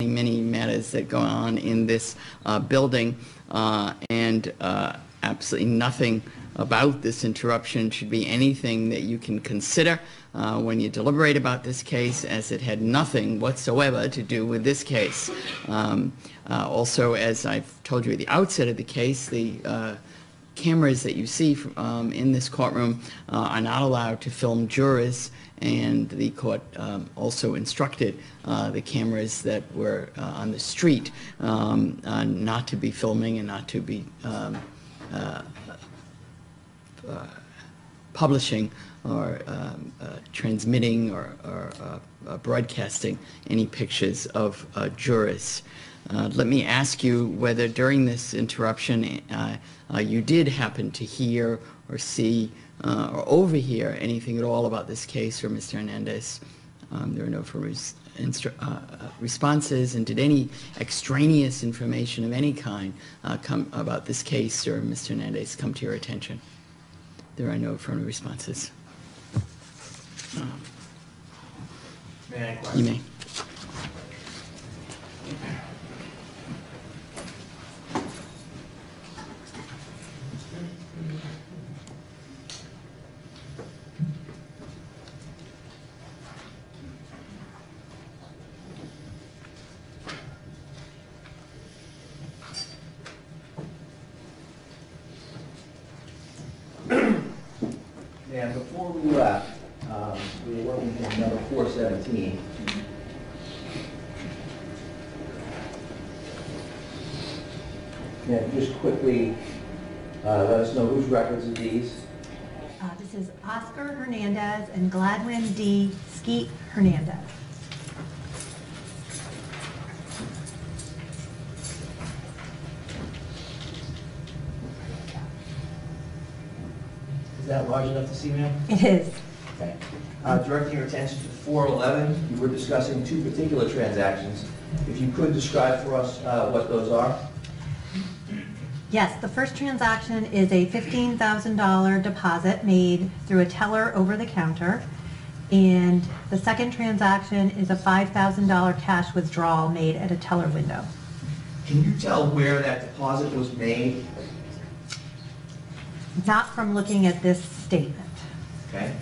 many matters that go on in this building, and absolutely nothing about this interruption should be anything that you can consider when you deliberate about this case, as it had nothing whatsoever to do with this case. Also, as I've told you at the outset of the case, the cameras that you see in this courtroom are not allowed to film jurors, and the court also instructed the cameras that were on the street not to be filming and not to be publishing or transmitting or broadcasting any pictures of jurors. Let me ask you whether during this interruption you did happen to hear or see or overhear anything at all about this case or Mr. Hernandez. There are no further responses, and did any extraneous information of any kind come about this case or Mr. Hernandez come to your attention? There are no further responses. May I question? You may. Yeah, before we left, we were working with number 417. Yeah, just quickly let us know whose records are these. This is Oscar Hernandez and Gladwin D. Skeet Hernandez. Is that large enough to see, ma'am? It is. Okay. Directing your attention to 411, you were discussing two particular transactions. If you could describe for us what those are. Yes, the first transaction is a $15,000 deposit made through a teller over the counter, and the second transaction is a $5,000 cash withdrawal made at a teller window. Can you tell where that deposit was made? Not from looking at this statement. Okay.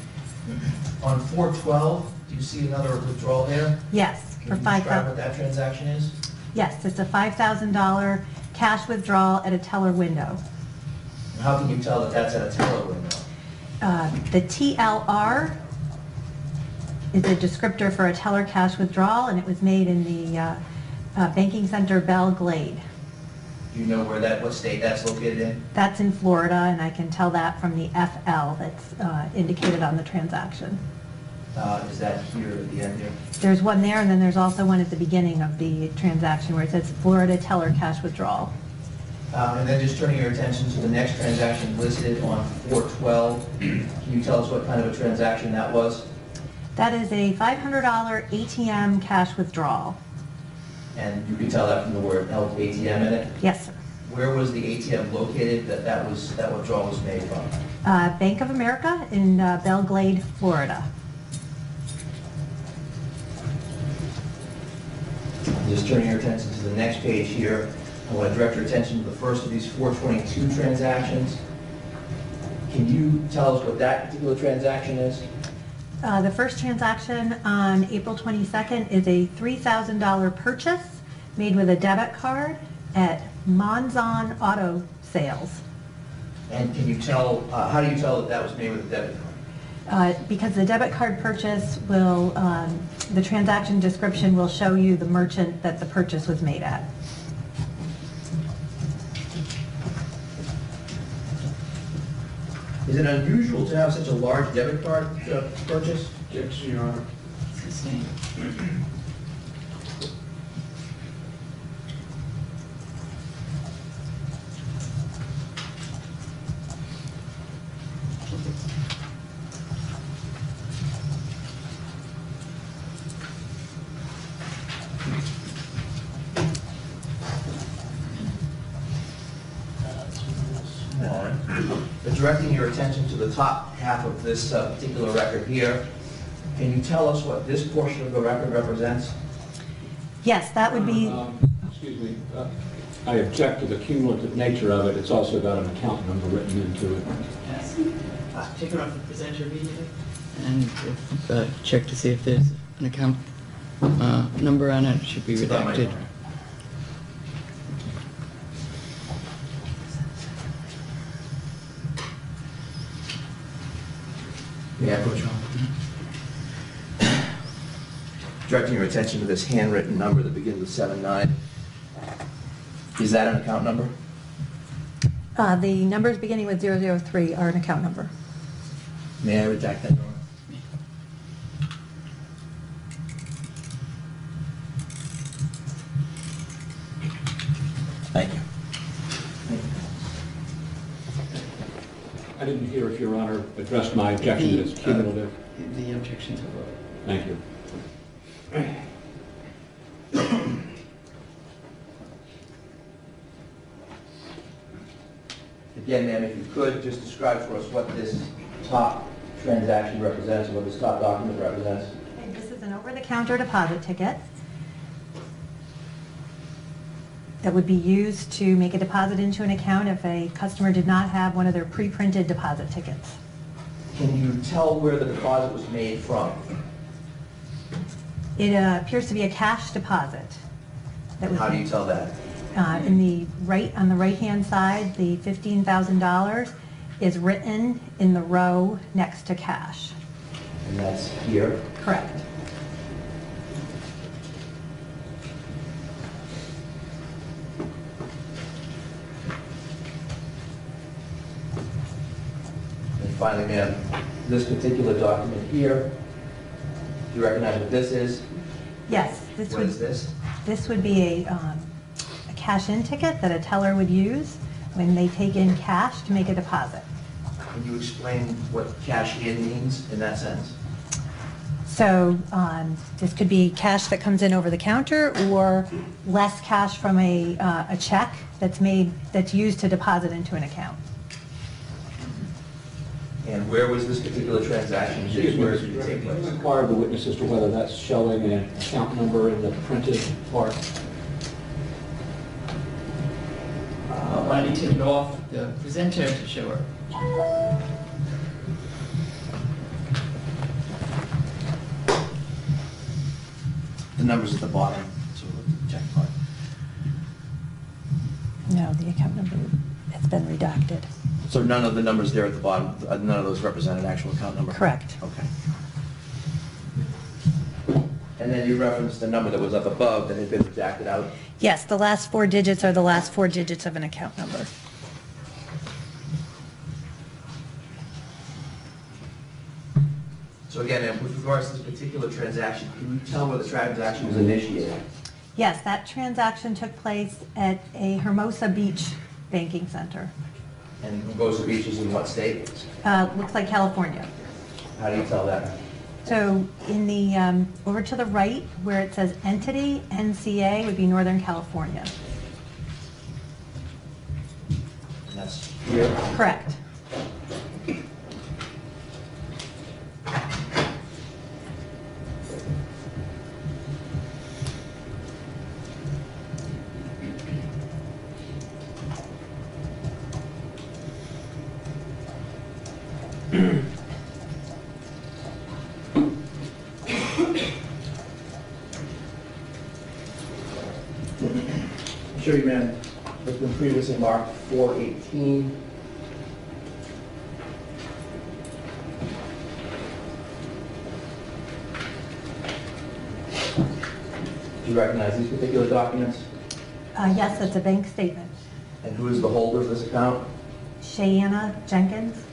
On 412, do you see another withdrawal there? Yes, Can for you describe $5,000. what that transaction is? Yes, it's a $5,000 cash withdrawal at a teller window. And how can you tell that that's at a teller window? The TLR is a descriptor for a teller cash withdrawal, and it was made in the banking center Belle Glade. Do you know where what state that's located in? That's in Florida, and I can tell that from the FL that's indicated on the transaction. Is that here at the end here? There's one there, and then there's also one at the beginning of the transaction where it says Florida teller cash withdrawal. And then just turning your attention to the next transaction listed on 412, can you tell us what kind of a transaction that was? That is a $500 ATM cash withdrawal. And you can tell that from the word ATM in it? Yes, sir. Where was the ATM located that withdrawal was made from? Bank of America in Belle Glade, Florida. Just turning your attention to the next page here, I want to direct your attention to the first of these 422 transactions. Can you tell us what that particular transaction is? The first transaction on April 22nd is a $3,000 purchase made with a debit card at Monzon Auto Sales. And can you tell, how do you tell that that was made with a debit card? Because the debit card purchase will, the transaction description will show you the merchant that the purchase was made at. Is it unusual to have such a large debit card purchase? Yes, Your Honor. It's the same. But directing your attention to the top half of this particular record here, can you tell us what this portion of the record represents? Yes, that would be, Excuse me, I object to the cumulative nature of it. It's also got an account number written into it. Yes. Take it off the presenter immediately. And check to see if there's an account number on it. It should be redacted. Yeah, Coach. Directing your attention to this handwritten number that begins with 79. Is that an account number? the numbers beginning with 003 are an account number. May I redact that, Norma? Thank you. I didn't hear if Your Honor addressed my objection that it's cumulative. The objections are voted. Thank you. Again, ma'am, if you could, just describe for us what this top transaction represents, what this top document represents. Okay, this is an over-the-counter deposit ticket that would be used to make a deposit into an account if a customer did not have one of their pre-printed deposit tickets. Can you tell where the deposit was made from? It appears to be a cash deposit. That was How do you tell that? on the right-hand side, the $15,000 is written in the row next to cash. And that's here. Correct. And finally, ma'am, this particular document here, do you recognize what this is? Yes, this What is would, this? this would be a cash-in ticket that a teller would use when they take in cash to make a deposit. Can you explain what cash in means in that sense? So this could be cash that comes in over the counter or less cash from a check that's used to deposit into an account. And where was this particular transaction? Excuse me, Where Mr. did it Director, take can you place? inquire the witness as to whether that's showing an account number in the printed part? Why don't you take it off the presenter to show her? The numbers at the bottom, so we'll check part. No, the account number has been redacted. So none of the numbers there at the bottom, none of those represent an actual account number? Correct. Okay. And then you referenced the number that was up above that had been redacted out. Yes, the last four digits are the last four digits of an account number. So again, ma'am, with regards to this particular transaction, can you tell where the transaction was initiated? Yes, that transaction took place at a Hermosa Beach banking center. And Hermosa Beach is in what state? Looks like California. How do you tell that? So in the, over to the right, where it says entity, NCA would be Northern California. And that's here. Correct. I'm sure you ran, it's been previously marked 418. Do you recognize these particular documents? Yes, it's a bank statement. And who is the holder of this account? Cheyenne Jenkins.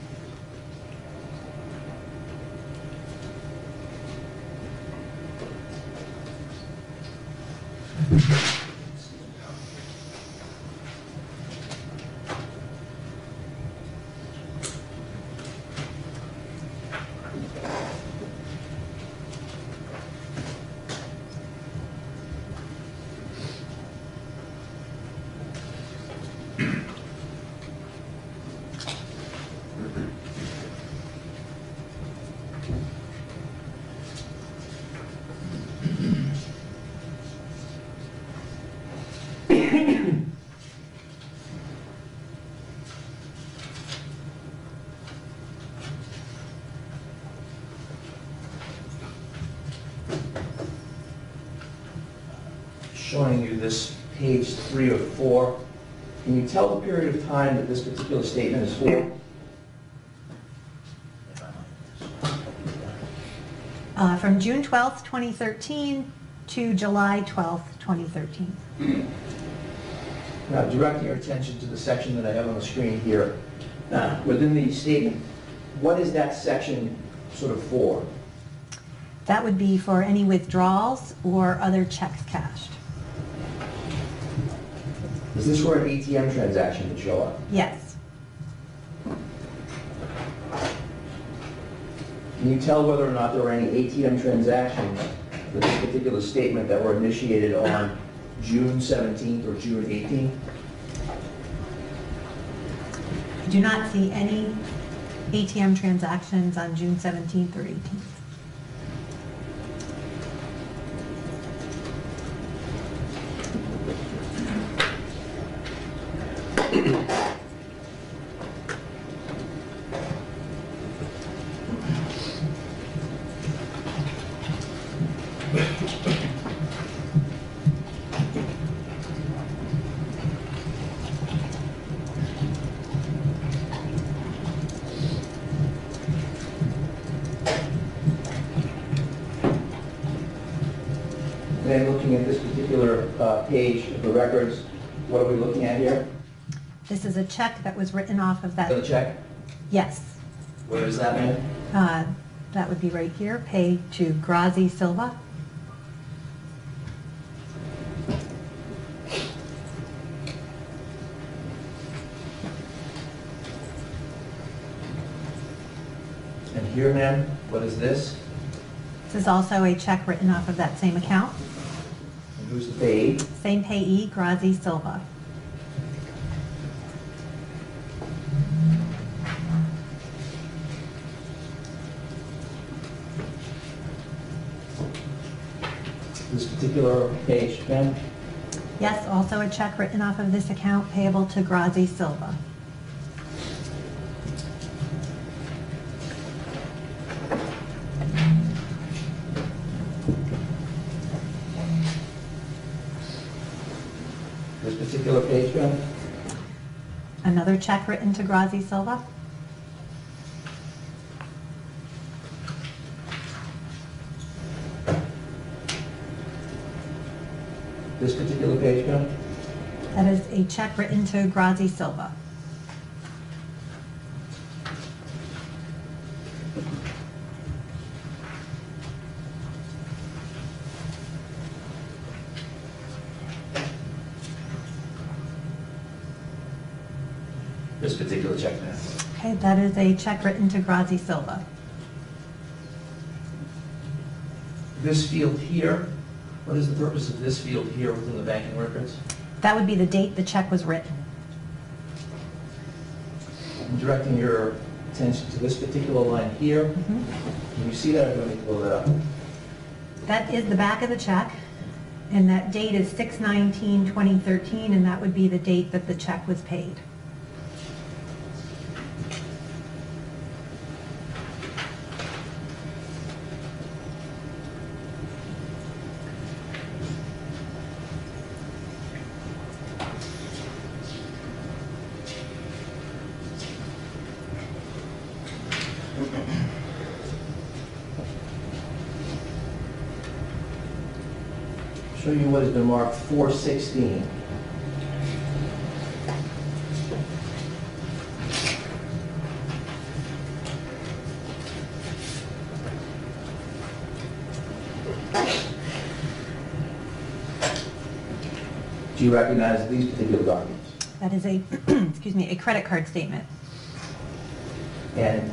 showing you this page 3 of 4. Can you tell the period of time that this particular statement is for? From June 12th, 2013 to July 12th, 2013. Now, directing your attention to the section that I have on the screen here. Within the statement, what is that section sort of for? That would be for any withdrawals or other checks cashed. Is this where an ATM transaction would show up? Yes. Can you tell whether or not there were any ATM transactions with this particular statement that were initiated on June 17th or June 18th? I do not see any ATM transactions on June 17th or 18th. Then looking at this particular page of the records, what are we looking at here? This is a check that was written off of The that. check? Yes. Where is that, ma'am? That would be right here, paid to Grazi Silva. And here, ma'am, what is this? This is also a check written off of that same account. And who's the payee? Same payee, Grazi Silva. This particular page, ma'am? Yes, also a check written off of this account payable to Grazi Silva. This particular page, ma'am? Another check written to Grazi Silva. This particular page, ma'am? That is a check written to Grazi Silva. This particular check, ma'am? Okay, that is a check written to Grazi Silva. This field here, what is the purpose of this field here within the banking records? That would be the date the check was written. I'm directing your attention to this particular line here. Can you see that, or do I need to blow that up? That is the back of the check, and that date is 6/19/2013, and that would be the date that the check was paid. Show you what has been marked 416. Do you recognize these particular documents? That is a, excuse me, a credit card statement. And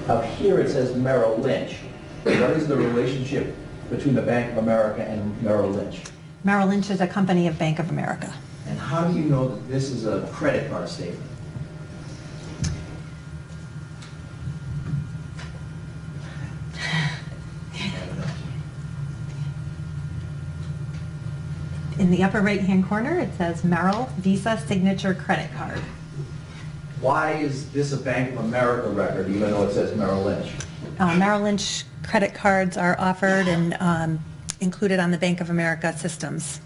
up here it says Merrill Lynch. What is the relationship between the Bank of America and Merrill Lynch? Merrill Lynch is a company of Bank of America. And how do you know that this is a credit card statement? In the upper right-hand corner, it says Merrill Visa Signature Credit Card. Why is this a Bank of America record even though it says Merrill Lynch? Merrill Lynch credit cards are offered in included on the Bank of America systems.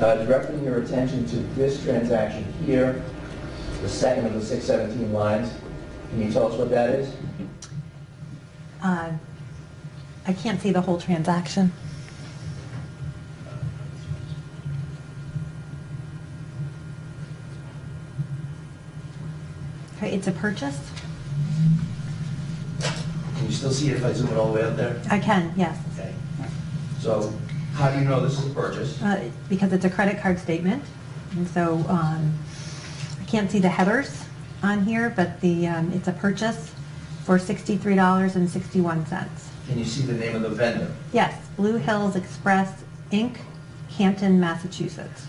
Directing your attention to this transaction here, the second of the 617 lines. Can you tell us what that is? I can't see the whole transaction. Okay, it's a purchase? Can you still see it if I zoom it all the way up there? I can, yes. Okay. So how do you know this is a purchase? Because it's a credit card statement, and so I can't see the headers on here, but it's a purchase for $63.61. Can you see the name of the vendor? Yes, Blue Hills Express, Inc., Canton, Massachusetts.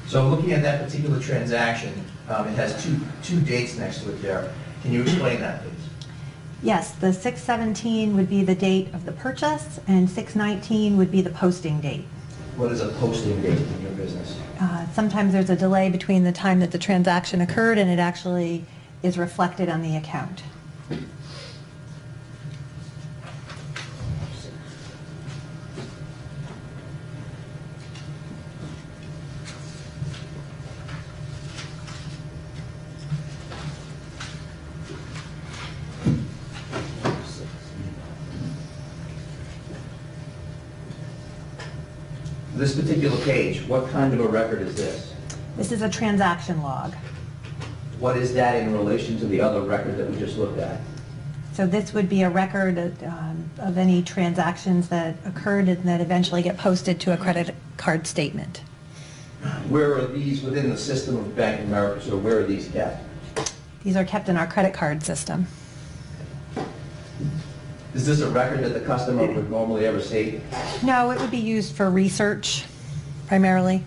So looking at that particular transaction, it has two dates next to it there. Can you explain that, please? Yes, the 6/17 would be the date of the purchase, and 6/19 would be the posting date. What is a posting date in your business? Sometimes there's a delay between the time that the transaction occurred and it actually is reflected on the account. This particular page, what kind of a record is this? This is a transaction log. What is that in relation to the other record that we just looked at? So this would be a record of any transactions that occurred and that eventually get posted to a credit card statement. Where are these within the system of Bank of America? So where are these kept? These are kept in our credit card system. Is this a record that the customer would normally ever see? No, it would be used for research primarily.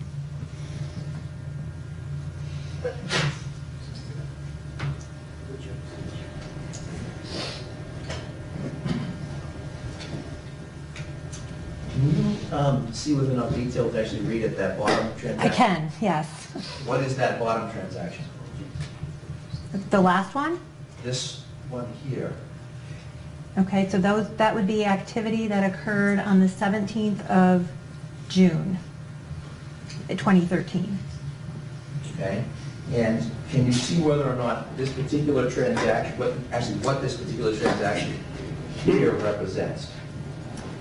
Can you see with enough detail to actually read at that bottom transaction? I can, yes. What is that bottom transaction? The last one? This one here. Okay, so that would be activity that occurred on the 17th of June, 2013. Okay, and can you see whether or not this particular transaction, what this particular transaction here represents?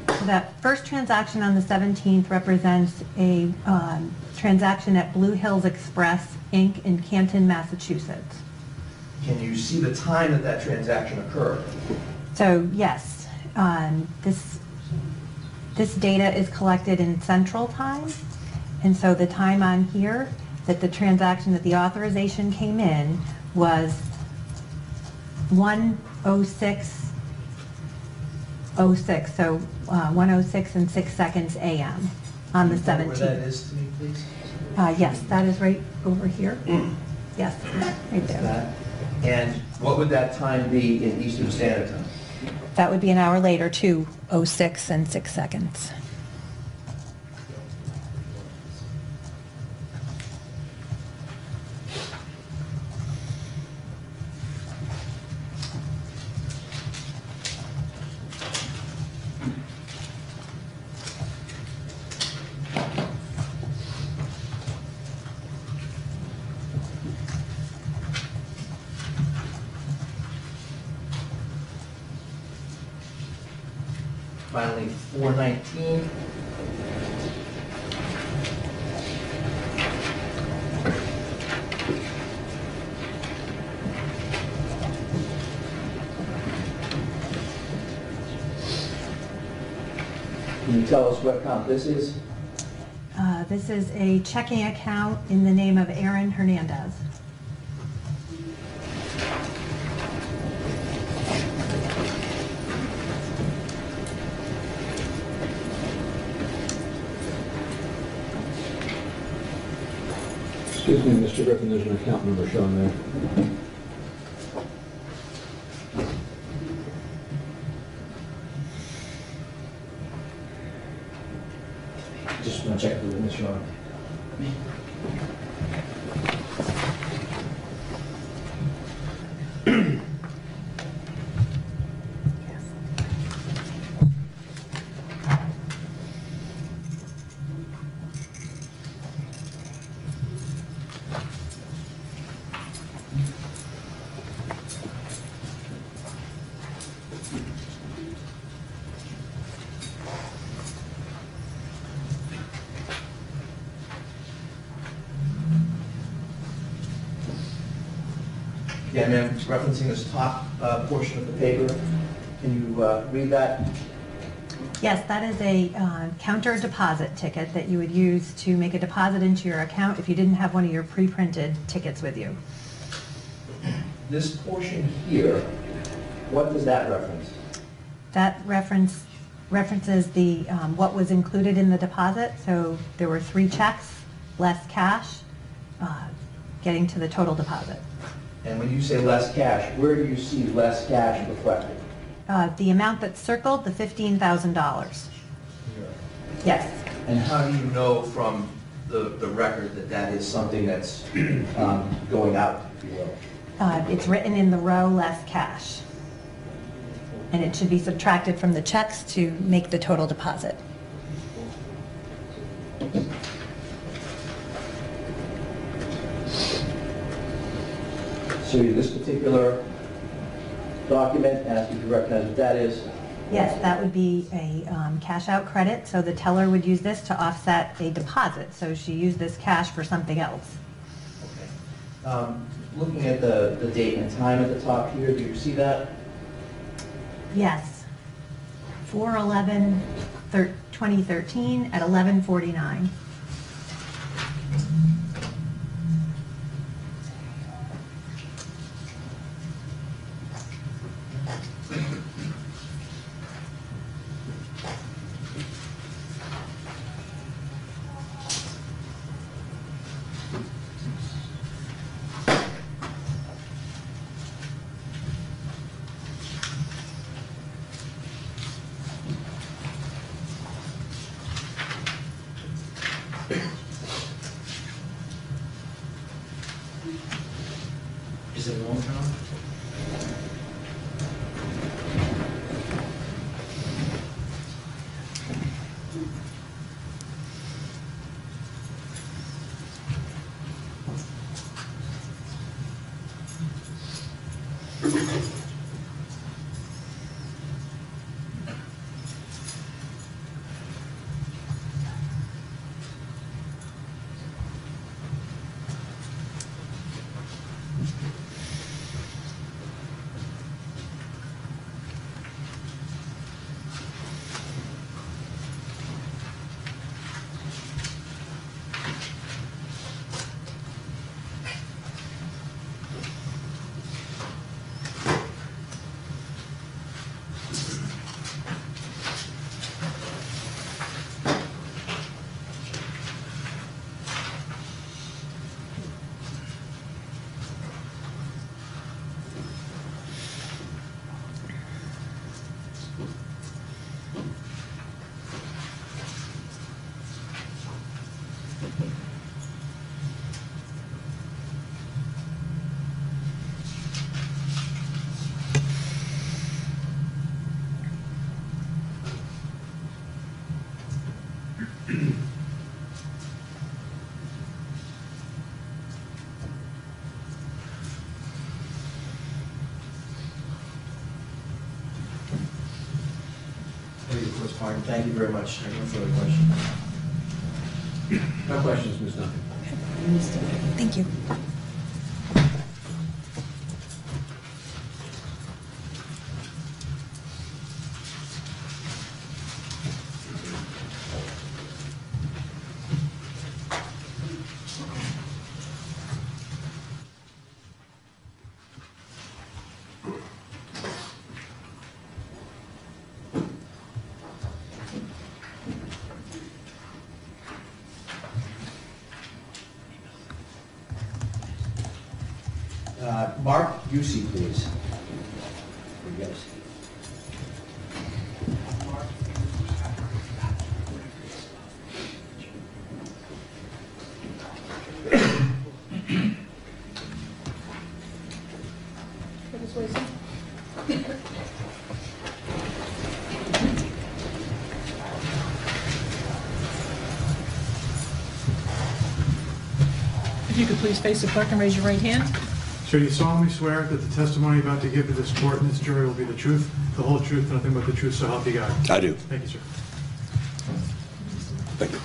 So that first transaction on the 17th represents a transaction at Blue Hills Express, Inc. in Canton, Massachusetts. Can you see the time that that transaction occurred? So yes, this data is collected in Central Time, and so the time on here that the transaction, that the authorization came in was 1:06:06, so 1:06 and 6 seconds a.m. on the 17th. Where that is to me, please? Yes, that is right over here. Yes, right there. That. And what would that time be in Eastern Standard Time? That would be an hour later, 2:06 and 6 seconds. Finally, 419. Can you tell us what account this is? This is a checking account in the name of Aaron Hernandez. Excuse me, Mr. Griffin, there's an account number shown there. Just want to check with Ms. Shawn. Yeah, ma'am, referencing this top portion of the paper, can you read that? Yes, that is a counter deposit ticket that you would use to make a deposit into your account if you didn't have one of your pre-printed tickets with you. This portion here, what does that reference? That references the what was included in the deposit. So there were 3 checks, less cash, getting to the total deposit. And when you say less cash, where do you see less cash reflected? The amount that's circled, the $15,000. Yes. And how do you know from the record that that is something that's going out, if you will? It's written in the row less cash. And it should be subtracted from the checks to make the total deposit. So this particular document, ask if you recognize what that is. Yes, that would be a cash out credit. So the teller would use this to offset a deposit. So she used this cash for something else. Okay. Looking at the date and time at the top here, do you see that? Yes. 4/11/2013 at 11:49. Is it long term? Thank you very much. No further questions. No questions, Ms. Duncan. Thank you. UC, please. Yes. If you could please face the clerk and raise your right hand. Sir, do you solemnly swear that the testimony you're about to give to this court and this jury will be the truth, the whole truth, nothing but the truth, so help you God? I do. Thank you, sir. Thank you.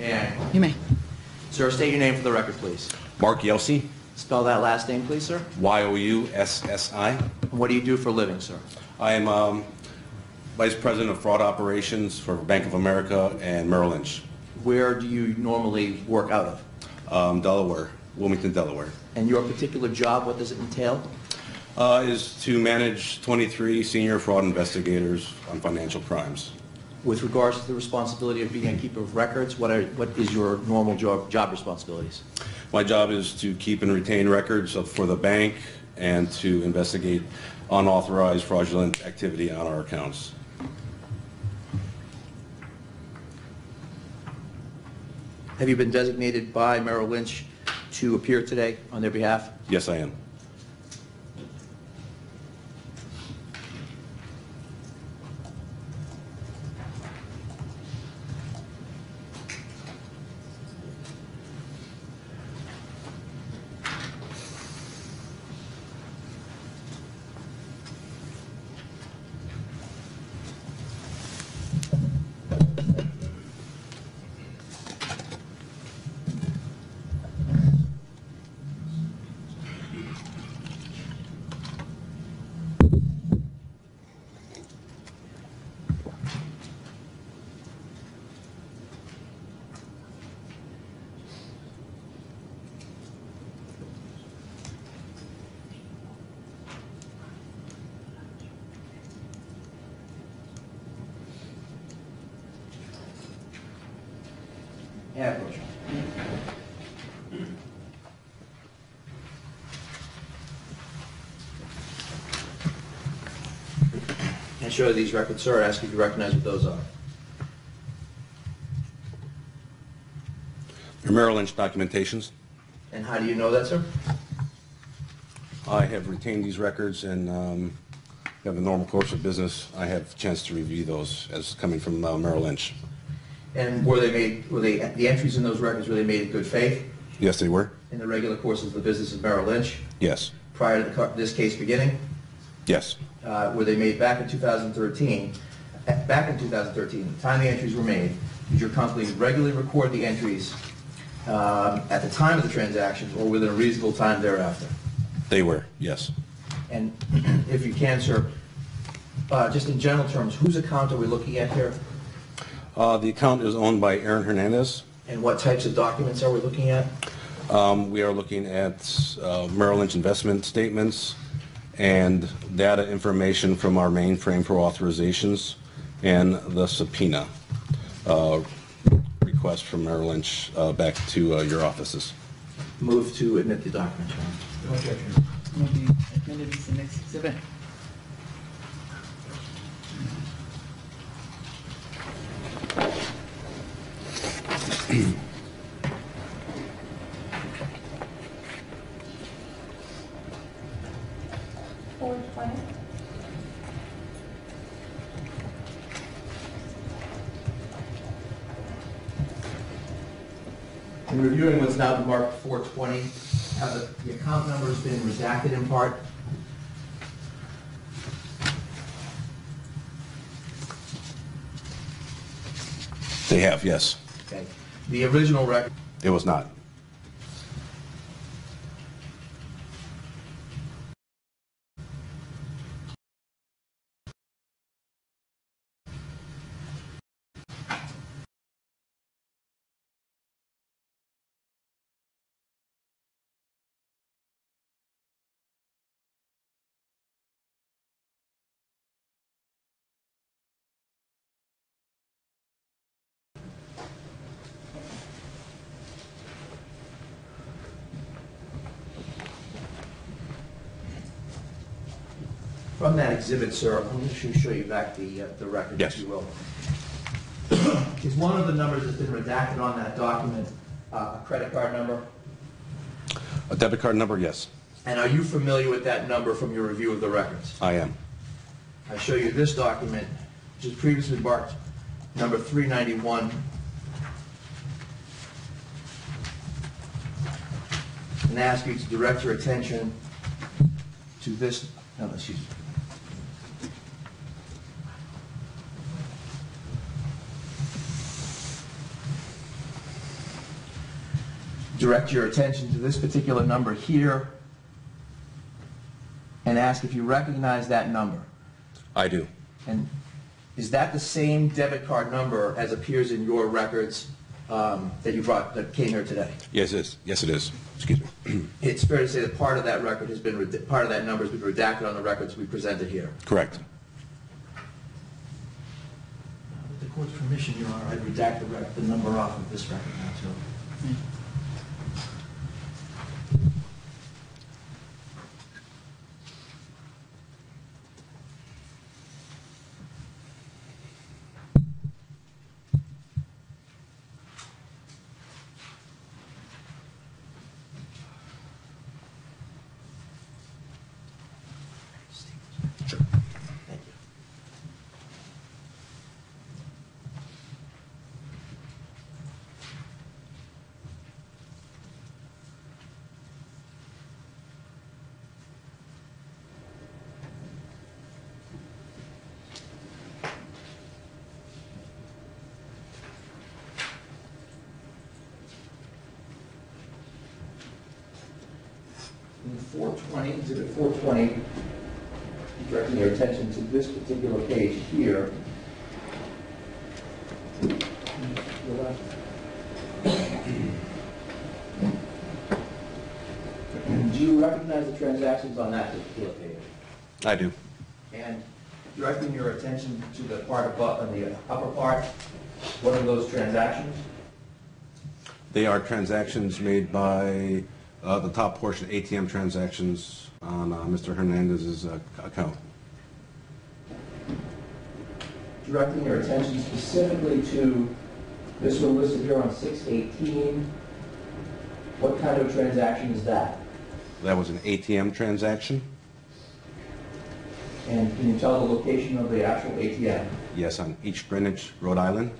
And, You may. sir, state your name for the record, please. Mark Yelsey, Spell that last name, please, sir. Youssi. And what do you do for a living, sir? I am Vice President of Fraud Operations for Bank of America and Merrill Lynch, Where do you normally work out of? Delaware, Wilmington, Delaware. And your particular job, what does it entail? Is to manage 23 senior fraud investigators on financial crimes. With regards to the responsibility of being a keeper of records, what is your normal job responsibilities? My job is to keep and retain records for the bank and to investigate unauthorized fraudulent activity on our accounts. Have you been designated by Merrill Lynch to appear today on their behalf? Yes, I am. Yeah, approach. Can I show you these records, sir? I ask you to recognize what those are. Your Merrill Lynch documentations. And how do you know that, sir? I have retained these records and have the normal course of business. I have a chance to review those as coming from Merrill Lynch. And the entries in those records, were they made in good faith Yes, they were. in the regular course of the business of Merrill Lynch Yes. prior to this case beginning? Yes. Were they made back in 2013? Back in 2013, the time the entries were made, did your company regularly record the entries at the time of the transactions or within a reasonable time thereafter? They were. Yes. And if you can, sir, just in general terms, whose account are we looking at here? The account is owned by Hernandez. And what types of documents are we looking at? We are looking at Merrill Lynch investment statements and data information from our mainframe for authorizations and the subpoena request from Merrill Lynch back to your offices. Move to admit the document, Your Honor. No objection. Will be admitted as the next exhibit. In reviewing what's now been marked 420, have the account numbers been redacted in part? They have, yes. Okay. The original record, It was not. From that exhibit, sir, I'm going to show you back the record, Yes. if you will. Is one of the numbers that's been redacted on that document a credit card number? A debit card number, yes, And are you familiar with that number from your review of the records? I am. I show you this document, which is previously marked number 391. And ask you to direct your attention to this, no, excuse me. Direct your attention to this particular number here and ask if you recognize that number. I do. And is that the same debit card number as appears in your records that you brought, that came here today? Yes, it is. Yes, it is. Excuse me. It's fair to say that part of that record has been, part of that number has been redacted on the records we presented here. Correct. With the court's permission, Your Honor, I'd redact the number off of this record now, too. Sure. Thank you. In 420, exhibit 420, directing your attention to this particular page here. Do you recognize the transactions on that particular page? I do. And directing your attention to the part above, on the upper part, what are those transactions? They are transactions made by the top portion, ATM transactions on Mr. Hernandez's account. Directing your attention specifically to this one listed here on 618. What kind of transaction is that? That was an ATM transaction? And can you tell the location of the actual ATM? Yes, on East Greenwich, Rhode Island.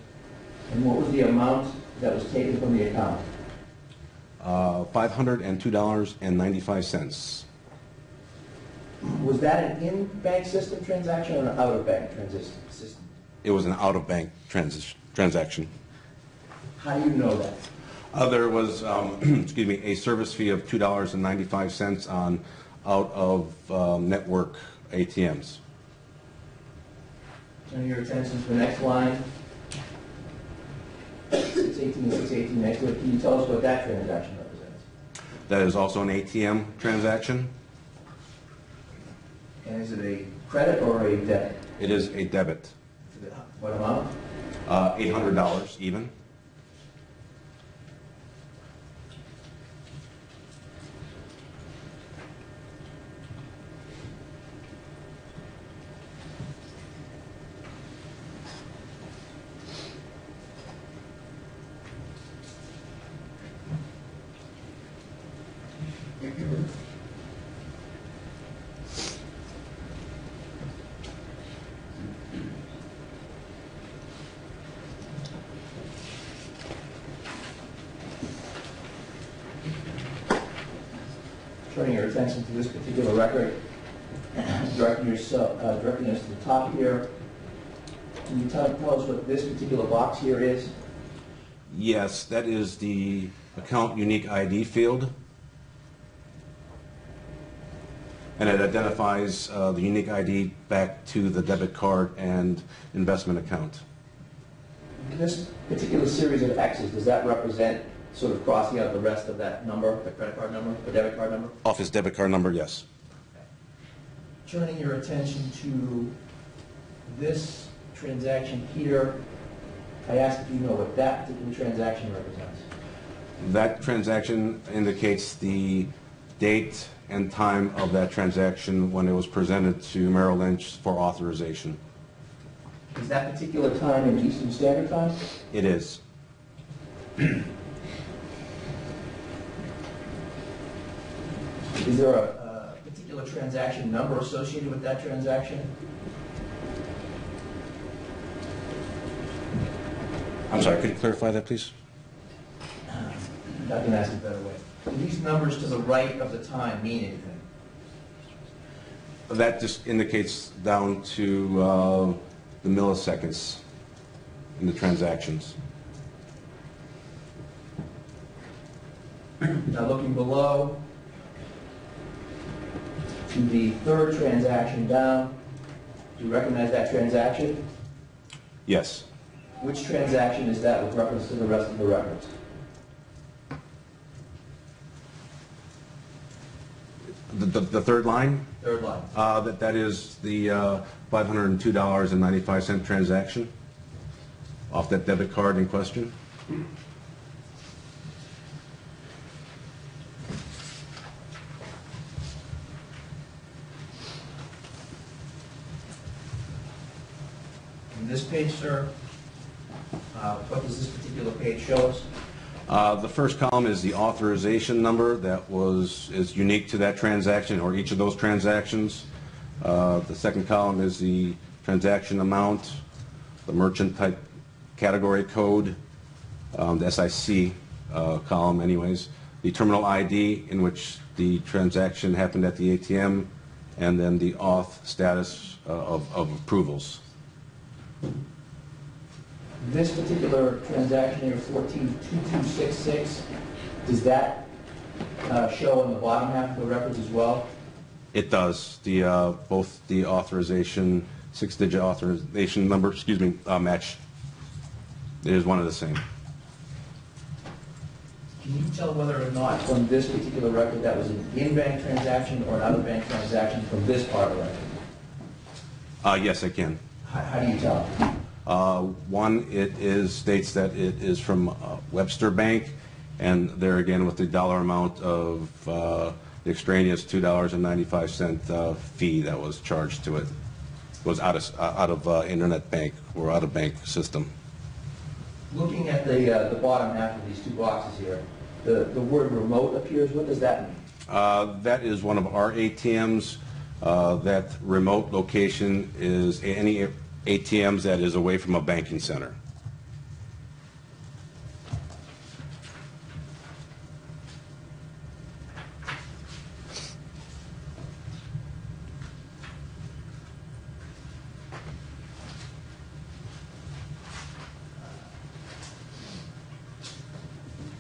And what was the amount that was taken from the account? $502.95. Was that an in-bank system transaction or an out-of-bank system? It was an out-of-bank transaction. How do you know that? There was, excuse me, a service fee of $2.95 on out-of-network ATMs. Turn your attention to the next line. 618 and 618 next to it. Can you tell us what that transaction represents? That is also an ATM transaction. And is it a credit or a debit? It is a debit. What amount? $800 even. Turning your attention to this particular record, directing us to the top here. Can you tell us what this particular box here is? Yes, that is the account unique ID field. And it identifies the unique ID back to the debit card and investment account. This particular series of X's, does that represent sort of crossing out the rest of that number, the credit card number, the debit card number? Off his debit card number, yes. Turning your attention to this transaction here, I ask if you know what that particular transaction represents. That transaction indicates the date and time of that transaction when it was presented to Merrill Lynch for authorization. Is that particular time in Eastern Standard Time? It is. Is there a particular transaction number associated with that transaction? I'm sorry, could you clarify that, please? I can ask it a better way. Do these numbers to the right of the time mean anything? That just indicates down to the milliseconds in the transactions. Now looking below to the third transaction down, do you recognize that transaction? Yes. Which transaction is that with reference to the rest of the records? The third line? Third line. That is the $502.95 transaction off that debit card in question. In this page, sir, what does this particular page show us? The first column is the authorization number that is unique to that transaction or each of those transactions. The second column is the transaction amount, the merchant type category code, the SIC column anyways, the terminal ID in which the transaction happened at the ATM, and then the auth status of approvals. This particular transaction here, 142266, does that show on the bottom half of the records as well? It does. Both the authorization, 6-digit authorization number, match. It is one of the same. Can you tell whether or not from this particular record that was an in-bank transaction or an out-of-bank transaction from this part of the record? Yes, I can. How do you tell? One, it states that it is from Webster Bank, and there again with the dollar amount of the extraneous $2.95 fee that was charged to it. It was out of internet bank or out of bank system. Looking at the bottom half of these two boxes here, the word remote appears. What does that mean? That is one of our ATMs. That remote location is any ATMs that is away from a banking center.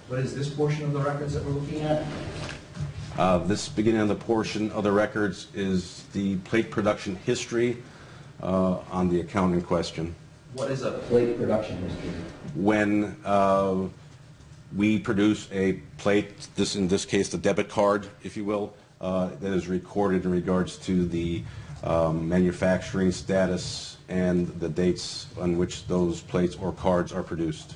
What is this portion of the records that we're looking at? This beginning of the portion of the records is the plate production history on the account in question. What is a plate production history? When we produce a plate, in this case the debit card, if you will, that is recorded in regards to the manufacturing status and the dates on which those plates or cards are produced.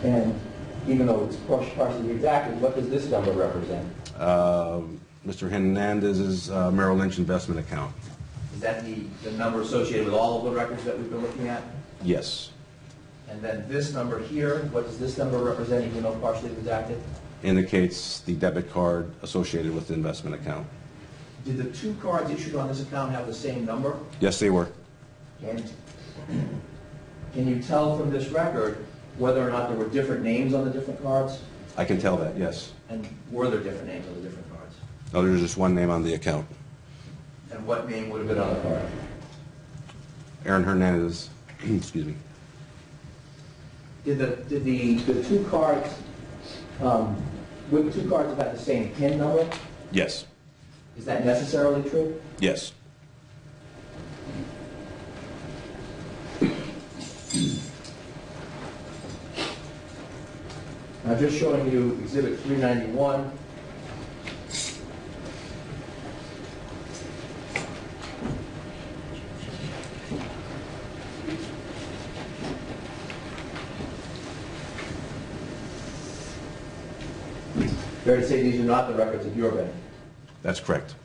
And even though it's partially redacted, what does this number represent? Mr. Hernandez's Merrill Lynch investment account. Is that the number associated with all of the records that we've been looking at? Yes. And then this number here, what does this number represent, even though partially redacted? Indicates the debit card associated with the investment account. Did the two cards issued on this account have the same number? Yes, they were. And can you tell from this record whether or not there were different names on the different cards? I can tell that, yes. And were there different names on the different cards? No, there's just one name on the account. And what name would have been on the card? Aaron Hernandez, excuse me. Did the two cards, would the two cards have had the same PIN number? Yes. Is that necessarily true? Yes. Now just showing you Exhibit 391. Fair to say these are not the records of your bank? That's correct.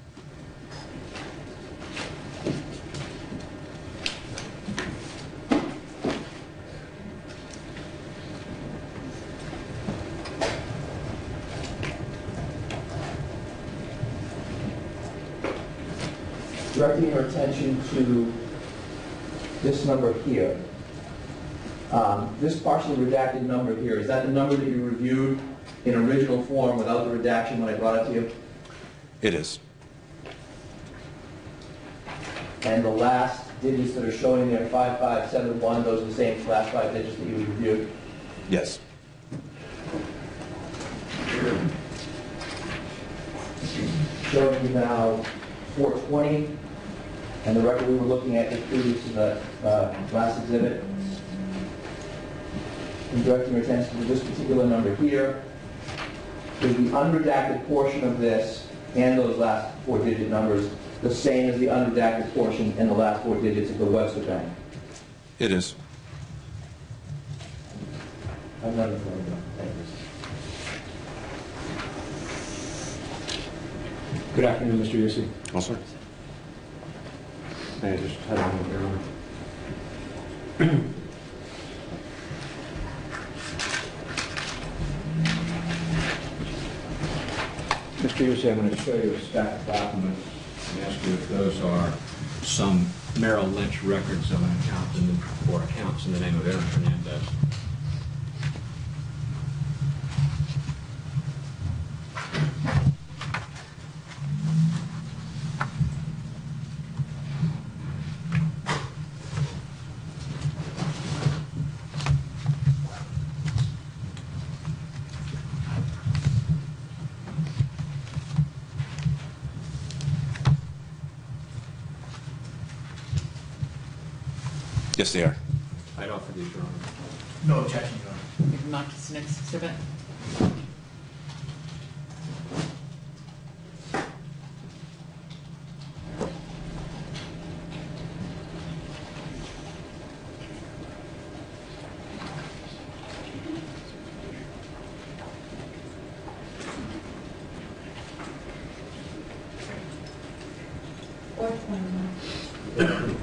Directing your attention to this number here. This partially redacted number here, is that the number that you reviewed in original form without the redaction when I brought it to you? It is. And the last digits that are showing there, 5571, those are the same last 5 digits that you reviewed? Yes. Showing you now 420, and the record we were looking at just previous to the last exhibit. And directing your attention to this particular number here. Is the unredacted portion of this and those last 4-digit numbers the same as the unredacted portion and the last 4 digits of the Webster Bank? It is. I'm not informed. Thank you. Good afternoon, Mr. Yusi. Oh, sir. May I just have a moment, Your Honor? Mr. Yusi, I'm going to show you a stack of documents and ask you if those are some Merrill Lynch records of an account or accounts in the name of Aaron Hernandez. Yes, they are. I'd offer these, Your Honor. No objection, Your Honor. We can mark this next exhibit.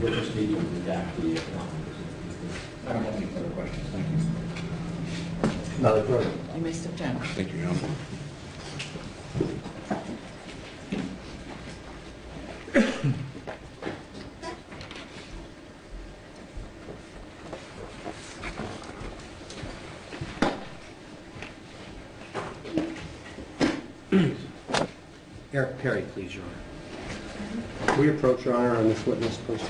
We'll just need to redact the account. I don't have any further questions. Thank you. Nothing further. You may step down. Thank you, Your Honor. Eric Perry, please, Your Honor. Will you approach, Your Honor, on this witness, please?